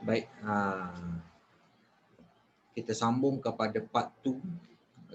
Baik, kita sambung kepada part 2.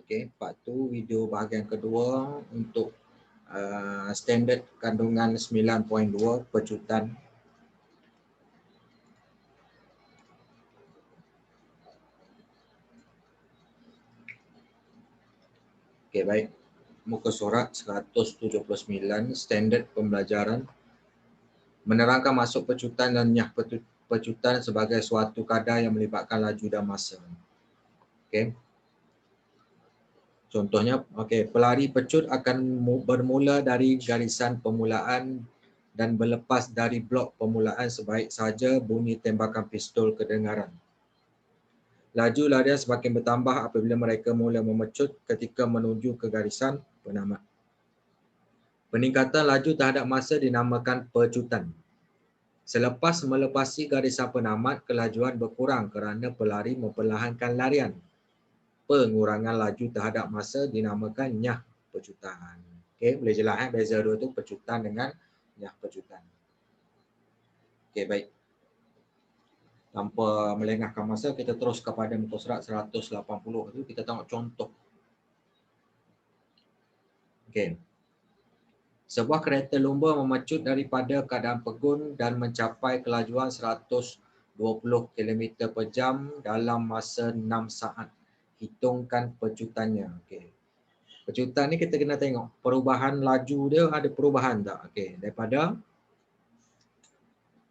Okey, part 2 video bahagian kedua untuk standard kandungan 9.2 pecutan. Okey, baik. Muka surat 179 standard pembelajaran menerangkan masuk pecutan dan nyah pecutan sebagai suatu kadar yang melibatkan laju dan masa. Okey. Contohnya, okey, pelari pecut akan bermula dari garisan permulaan dan berlepas dari blok permulaan sebaik saja bunyi tembakan pistol kedengaran. Laju larian semakin bertambah apabila mereka mula memecut ketika menuju ke garisan penamat. Peningkatan laju terhadap masa dinamakan pecutan. Selepas melepasi garisan penamat, kelajuan berkurang kerana pelari memperlahankan larian. Pengurangan laju terhadap masa dinamakan nyah pecutan. Okey, boleh jelas beza dua tu, pecutan dengan nyah pecutan. Okey, baik. Tanpa melengahkan masa, kita terus kepada muka surat 180 tu, kita tengok contoh. Okey. Sebuah kereta lumba memecut daripada keadaan pegun dan mencapai kelajuan 120 km per jam dalam masa 6 saat. Hitungkan pecutannya. Okey. Pecutan ni kita kena tengok perubahan laju dia ada perubahan tak? Okey, daripada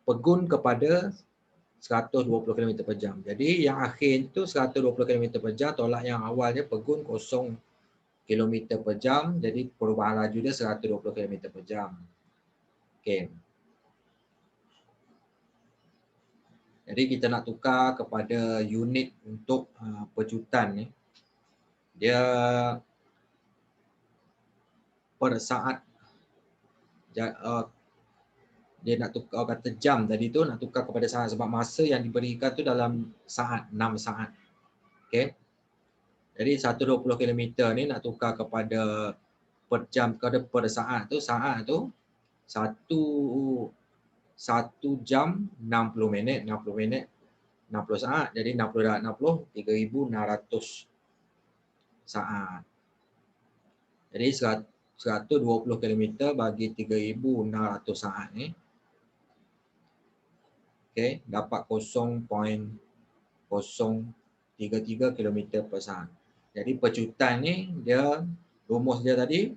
pegun kepada 120 km per jam. Jadi yang akhir tu 120 km per jam, tolak yang awalnya pegun 0 km per jam, jadi perubahan laju dia 120 km per jam. Okey. Jadi kita nak tukar kepada unit untuk pecutan ni. Dia per saat. Dia nak tukar kata jam tadi tu, nak tukar kepada saat sebab masa yang diberikan tu dalam saat, 6 saat. Okey. Jadi 120 km ni nak tukar kepada per jam kepada per saat tu 1 jam 60 minit, 60 minit 60 saat. Jadi 60 darab 60 3600 saat. Jadi 120 km bagi 3600 saat ni. Okey, dapat 0.033 km per saat. Jadi pecutan ni dia rumus dia tadi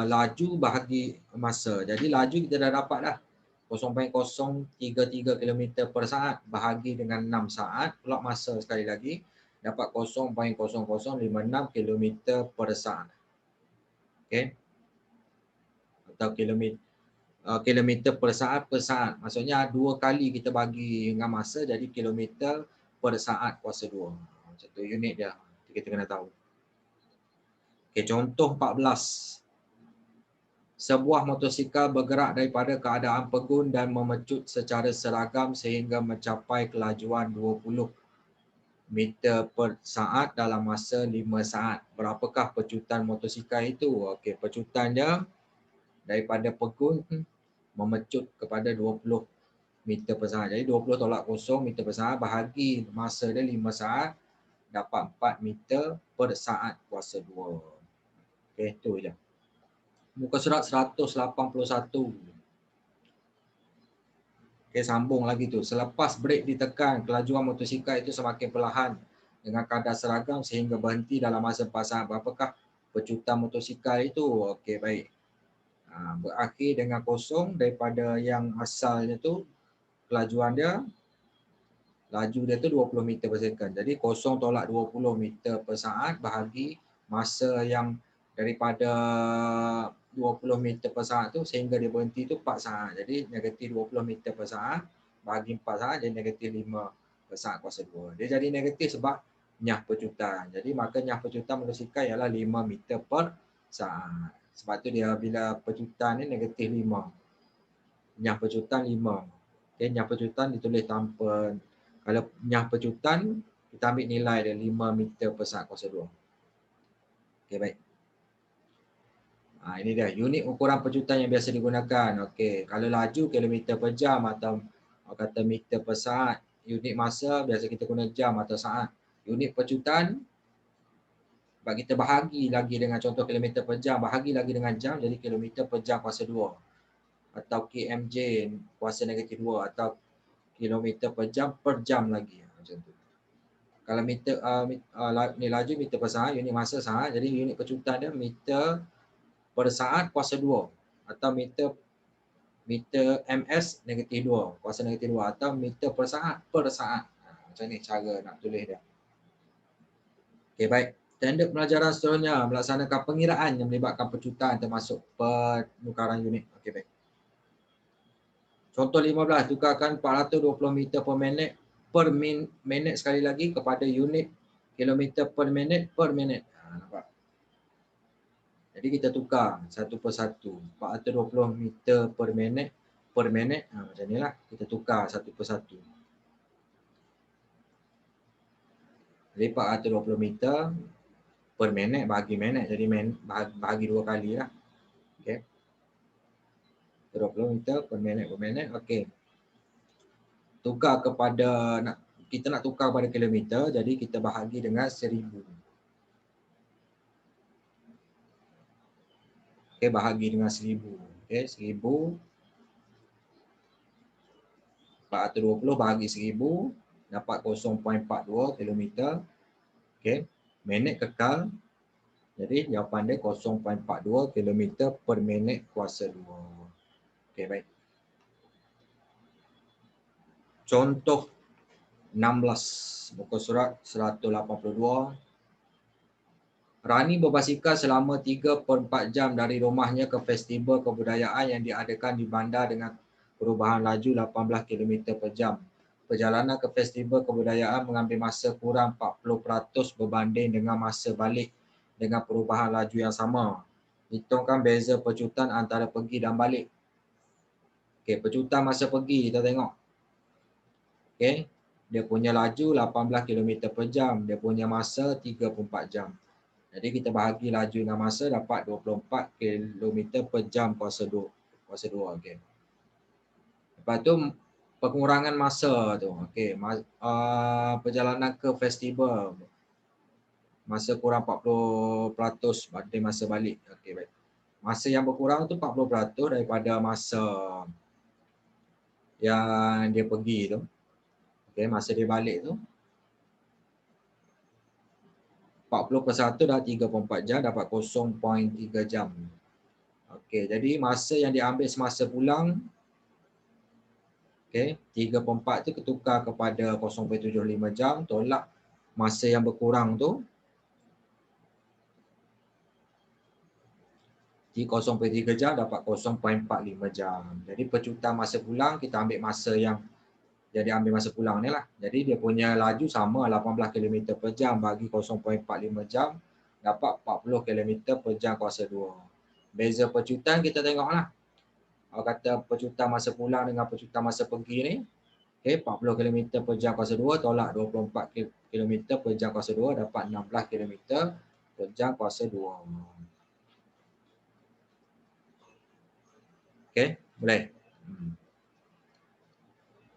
laju bahagi masa. Jadi laju kita dah dapat dah 0.033 km per saat bahagi dengan 6 saat pula masa sekali lagi dapat 0.0056 km per saat. Okey. Atau kilometer per saat. Maksudnya 2 kali kita bagi dengan masa jadi kilometer per saat kuasa 2. Macam tu unit dia. Kita kena tahu. Okey, contoh 14. Sebuah motosikal bergerak daripada keadaan pegun dan memecut secara seragam sehingga mencapai kelajuan 20 meter per saat dalam masa 5 saat. Berapakah pecutan motosikal itu? Okey, pecutan dia daripada pegun memecut kepada 20 meter per saat. Jadi 20 tolak 0 meter per saat bahagi masa dia 5 saat dapat 4 meter per saat kuasa 2. Okey, itu je. Muka surat 181. Okey, sambung lagi tu. Selepas brek ditekan, kelajuan motosikal itu semakin perlahan dengan kadar seragam sehingga berhenti dalam masa 4 saat. Berapakah pecutan motosikal itu? Okey, baik. Berakhir dengan 0 daripada yang asalnya tu kelajuan dia, laju dia tu 20 meter per second. Jadi 0 tolak 20 meter per saat bahagi masa yang daripada 20 meter per saat tu sehingga dia berhenti tu 4 saat. Jadi negatif 20 meter per saat bahagi 4 saat jadi negatif 5 per saat kuasa 2. Dia jadi negatif sebab nyah pecutan. Jadi maka nyah pecutan motosikal ialah 5 meter per saat. Sebab tu dia bila pecutan ni negatif 5. Nyah pecutan 5. Okay, nyah pecutan ditulis tanpa, kalau nyah pecutan kita ambil nilai dia 5 meter per saat kuasa 2. Okay, baik. Ini dia unit ukuran pecutan yang biasa digunakan. Okey, kalau laju kilometer per jam atau orang kata meter per saat, unit masa biasa kita guna jam atau saat. Unit pecutan sebab kita bahagi lagi dengan contoh kilometer per jam, bahagi lagi dengan jam jadi kilometer per jam kuasa 2 atau kmj kuasa negatif 2 atau kilometer per jam lagi macam tu. Kalau meter ni laju meter per saat, unit masa saat, jadi unit pecutan dia meter per saat kuasa 2 atau meter meter ms negatif 2 kuasa negatif 2 atau meter per saat macam ni cara nak tulis dia. Okey, baik. Standard pelajaran seterusnya melaksanakan pengiraan yang melibatkan pecutan termasuk penukaran unit. Okey, baik. Contoh 15, tukarkan 420 meter per minit sekali lagi kepada unit kilometer per minit. Nampak? Jadi kita tukar satu persatu. 420 meter per minit. Macam inilah kita tukar satu persatu. Jadi 420 meter per minit bahagi minit. Jadi bahagi 2 kali lah. Okey. 20 meter per minit. Okey. Tukar kepada, kita nak tukar pada kilometer. Jadi kita bahagi dengan 1000. Okey, bahagi dengan 1000. Okey, 1000. 420 bahagi 1000 dapat 0.42 kilometer. Okey, minit kekal. Jadi jawapan dia 0.42 kilometer per minit kuasa 2. Okey, baik. Contoh 16, muka surat 182. Rani berbasikal selama 3/4 jam dari rumahnya ke festival kebudayaan yang diadakan di bandar dengan perubahan laju 18 km per jam. Perjalanan ke festival kebudayaan mengambil masa kurang 40% berbanding dengan masa balik dengan perubahan laju yang sama. Hitungkan beza pecutan antara pergi dan balik. Okey, pecutan masa pergi kita tengok. Okey, dia punya laju 18 km per jam, dia punya masa 3/4 jam. Jadi kita bahagi laju dengan masa dapat 24 km per jam kuasa 2. Okey. Lepas tu pengurangan masa tu. Okey, perjalanan ke festival. Masa kurang 40% banding masa balik. Okey, baik. Masa yang berkurang tu 40% daripada masa yang dia pergi tu. Okey, masa dia balik tu 40% dah 3/4 jam dapat 0.3 jam. Okey, jadi masa yang diambil semasa pulang, okey, 3/4 tu ketukar kepada 0.75 jam, tolak masa yang berkurang tu. 0.3 jam dapat 0.45 jam. Jadi pecutan masa pulang kita ambil masa yang jadi ambil masa pulang ni lah. Jadi dia punya laju sama 18 km per jam bagi 0.45 jam dapat 40 km per jam kuasa 2. Beza pecutan kita tengok lah. Kalau kata pecutan masa pulang dengan pecutan masa pergi ni, okay, 40 km per jam kuasa 2 tolak 24 km per jam kuasa 2 dapat 16 km per jam kuasa 2. Okey, boleh.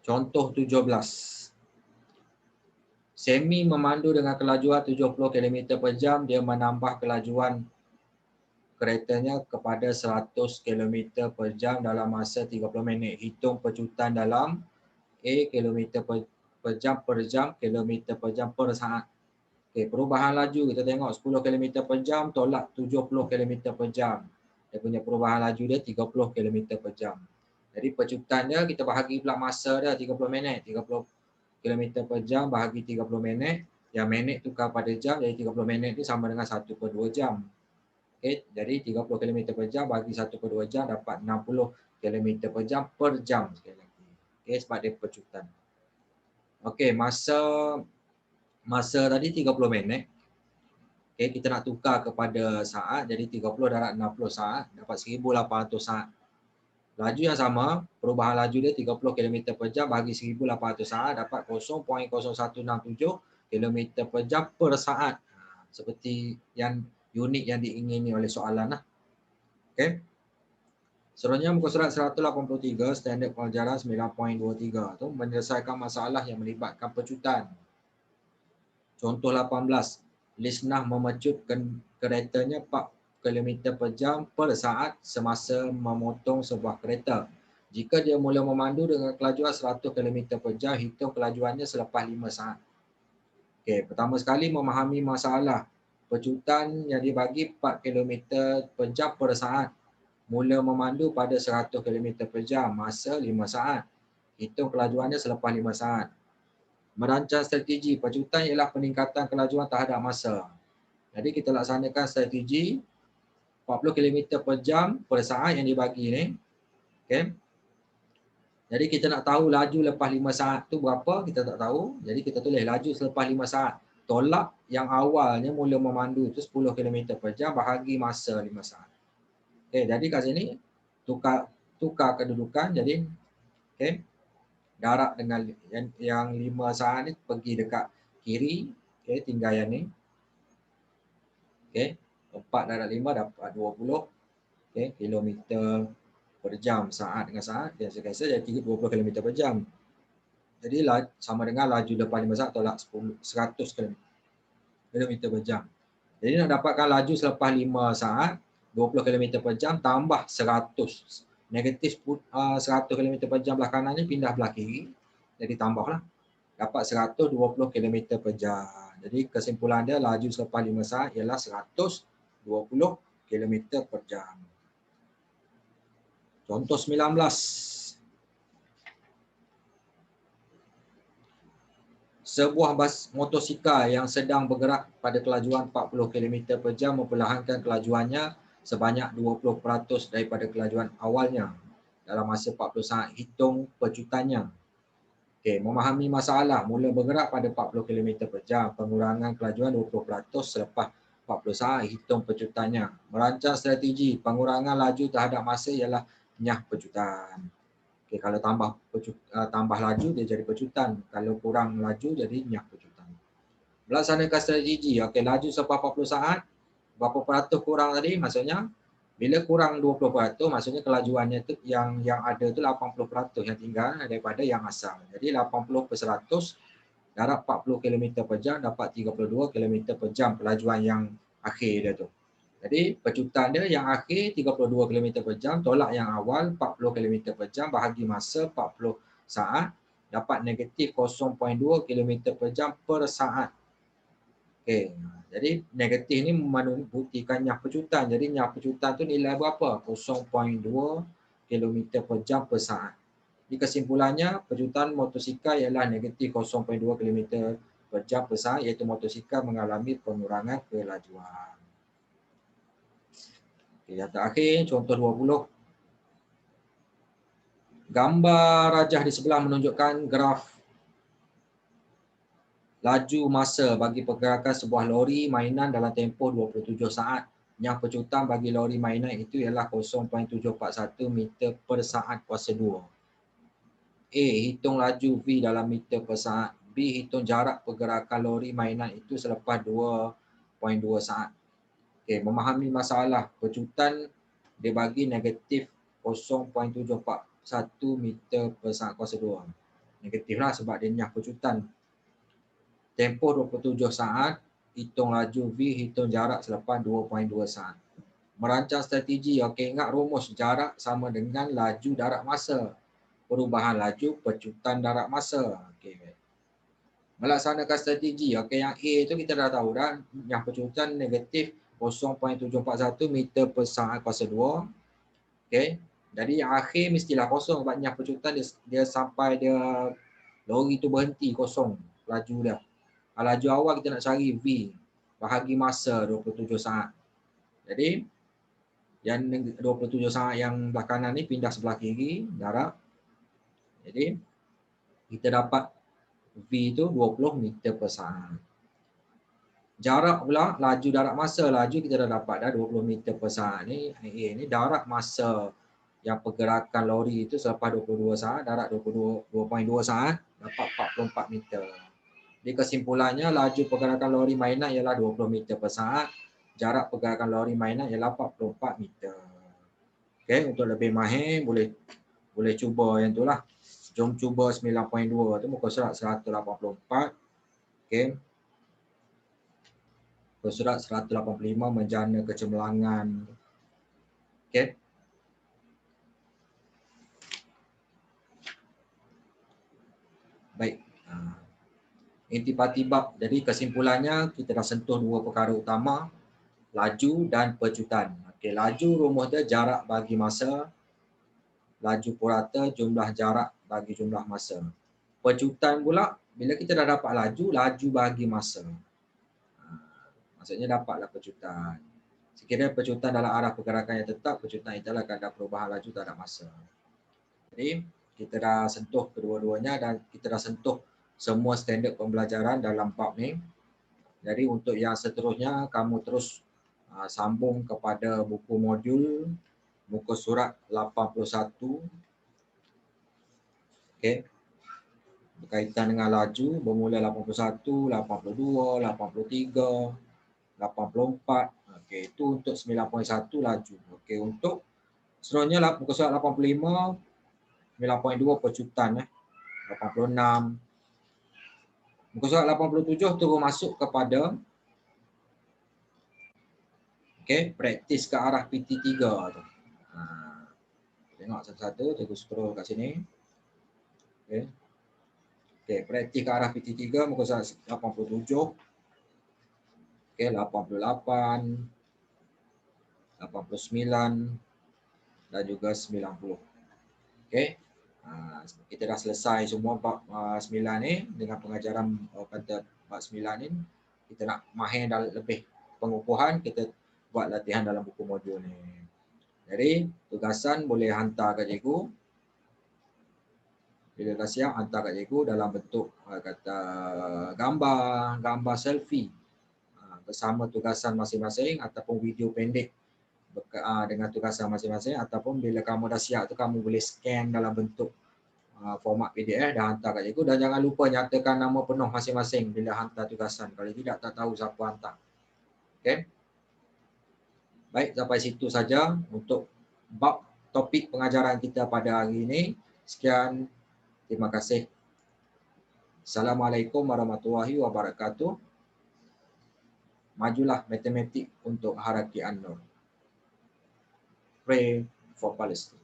Contoh 17. Semi memandu dengan kelajuan 70 km per jam, dia menambah kelajuan keretanya kepada 100 km per jam dalam masa 30 minit. Hitung pecutan dalam km per jam, kilometer per jam per saat. Okay, perubahan laju kita tengok 10 km per jam tolak 70 km per jam. Dia punya perubahan laju dia 30 km per jam. Jadi pecutan dia kita bahagi pula masa dia 30 minit. 30 km per jam bahagi 30 minit. Yang minit tukar pada jam, jadi 30 minit ni sama dengan 1/2 jam. Okay, jadi 30 km per jam bagi 1/2 jam dapat 60 km per jam sekali lagi. Okay, sebab dia pecutan. Okay, masa tadi 30 minit. Okay, kita nak tukar kepada saat, jadi 30 darab 60 saat, dapat 1800 saat. Laju yang sama, perubahan laju dia 30 km per jam bagi 1800 saat, dapat 0.0167 km per jam per saat. Seperti yang unit yang diingini oleh soalan lah. Okey. Seterusnya muka surat 183 standard pelajaran 9.23 tu menyelesaikan masalah yang melibatkan pecutan. Contoh 18, Lisnah memecut keretanya 4 km per jam per saat semasa memotong sebuah kereta. Jika dia mula memandu dengan kelajuan 100 km per jam, hitung kelajuannya selepas 5 saat. Okey, pertama sekali memahami masalah. Pecutan yang dibagi 4 km per jam per saat. Mula memandu pada 100 km per jam, masa 5 saat. Hitung kelajuannya selepas 5 saat. Merancang strategi pecutan ialah peningkatan kelajuan terhadap masa. Jadi kita laksanakan strategi 40 km per jam per saat yang dibagi ni. Okay. Jadi kita nak tahu laju lepas 5 saat tu berapa, kita tak tahu. Jadi kita tulis laju selepas 5 saat. Tolak yang awalnya mula memandu tu 10 km per jam bahagi masa 5 saat. Okay, jadi kat sini tukar kedudukan. Jadi okay, darab dengan yang 5 saat ni pergi dekat kiri. Okay, tinggal yang ni. Okay, 4 darab 5 dapat 20 okay, kilometer per jam. Saat dengan saat biasa-biasa jadi 20 km per jam. Jadi sama dengan laju lepas 5 saat tolak 100 km per jam. Jadi nak dapatkan laju selepas 5 saat 20 km per jam tambah 100. Negatif 100 km per jam belah kanan ni pindah belah kiri. Jadi tambahlah. Dapat 120 km per jam. Jadi kesimpulan dia laju selepas 5 saat ialah 120 km per jam. Contoh 19. Sebuah motosikal yang sedang bergerak pada kelajuan 40 km per jam memperlahankan kelajuannya sebanyak 20% daripada kelajuan awalnya dalam masa 40 saat. Hitung pecutannya. Okay, memahami masalah, mula bergerak pada 40 km per jam, pengurangan kelajuan 20% selepas 40 saat, hitung pecutannya. Merancang strategi, pengurangan laju terhadap masa ialah nyah pecutan. Okay, kalau tambah laju dia jadi pecutan, kalau kurang laju jadi nyah pecutan. Melaksanakan strategi, okay, laju selepas 40 saat, berapa peratus kurang tadi, maksudnya bila kurang 20%, maksudnya kelajuannya tu yang ada tu 80% yang tinggal daripada yang asal. Jadi 80% darab 40 km per jam dapat 32 km per jam kelajuan yang akhir dia tu. Jadi pecutan dia yang akhir 32 km per jam tolak yang awal 40 km per jam bahagi masa 40 saat dapat negatif 0.2 km per jam per saat. Okey. Jadi negatif ni membuktikan nyah pecutan. Jadi nyah pecutan tu nilai berapa? 0.2 km per jam per saat. Jadi kesimpulannya pecutan motosikal ialah negatif 0.2 km per jam per saat iaitu motosikal mengalami pengurangan kelajuan. Okey, yang terakhir contoh 20. Gambar rajah di sebelah menunjukkan graf laju masa bagi pergerakan sebuah lori mainan dalam tempoh 27 saat. Yang pecutan bagi lori mainan itu ialah 0.741 meter per saat kuasa 2. A. Hitung laju V dalam meter per saat. B. Hitung jarak pergerakan lori mainan itu selepas 2.2 saat. Okay, memahami masalah pecutan dia bagi negatif 0.741 meter per saat kuasa 2. Negatif lah sebab dia nyah pecutan. Tempoh 27 saat, hitung laju V, hitung jarak selepas 2.2 saat. Merancang strategi, okey, ingat rumus jarak sama dengan laju darab masa. Perubahan laju pecutan darab masa. Okey, baik. Melaksanakan strategi, okey, yang A tu kita dah tahu dah, yang pecutan negatif 0.741 meter per saat kuasa 2. Okey, jadi yang akhir mestilah kosong sebab yang pecutan dia sampai dia lori tu berhenti kosong laju dah. Laju awal kita nak cari V bahagi masa 27 saat. Jadi yang 27 saat yang belah kanan ni pindah sebelah kiri darab. Jadi kita dapat V tu 20 meter per saat. Jarak pula laju darab masa, laju kita dah dapat dah 20 meter per saat ni. Ini darab masa yang pergerakan lori itu selepas 22 saat, darab 2.2 saat dapat 44 meter. Jadi kesimpulannya laju pergerakan lori mainan ialah 20 meter per saat. Jarak pergerakan lori mainan ialah 44 meter. Okey, untuk lebih mahir boleh cuba yang tu lah. Jom cuba 9.2 tu muka surat 184. Okey. Muka surat 185 menjana kecemerlangan. Okey. Baik. Intipati bab. Jadi kesimpulannya kita dah sentuh dua perkara utama, laju dan pecutan. Okey, laju rumus dia jarak bagi masa, laju purata jumlah jarak bagi jumlah masa. Pecutan pula bila kita dah dapat laju, laju bagi masa. Maksudnya dapatlah pecutan. Sekiranya pecutan dalam arah pergerakan yang tetap, pecutan itulah kadar perubahan laju terhadap masa. Jadi kita dah sentuh kedua-duanya dan kita dah sentuh semua standard pembelajaran dalam bab ni. Jadi untuk yang seterusnya kamu terus sambung kepada buku modul muka surat 81. Okey. Berkaitan dengan laju bermula 81, 82, 83, 84. Okey, itu untuk 9.1 laju. Okey, untuk seterusnya muka surat 85, 9.2 pecutan 86. Muka surat 87 terus masuk kepada praktis ke arah PT3 tu. Tengok satu-satu, cikgu scroll kat sini. Okey, praktis ke arah PT3 muka surat 87. Okey, 88, 89 dan juga 90. Okey. Kita dah selesai semua bab 9 ni dengan pengajaran pada bab 9 ni. Kita nak mahir dalam lebih pengukuhan, kita buat latihan dalam buku modul ni. Jadi tugasan boleh hantar ke cikgu. Bila dah siap hantar kat cikgu dalam bentuk kata gambar selfie bersama tugasan masing-masing ataupun video pendek dengan tugasan masing-masing, ataupun bila kamu dah siap tu kamu boleh scan dalam bentuk format PDF dan hantar kat cikgu, dan jangan lupa nyatakan nama penuh masing-masing bila hantar tugasan. Kalau tidak tak tahu siapa hantar. Okey. Baik, sampai situ saja untuk bab topik pengajaran kita pada hari ini. Sekian. Terima kasih. Assalamualaikum warahmatullahi wabarakatuh. Majulah matematik untuk Haraki An-Nur. Pray for Palestine.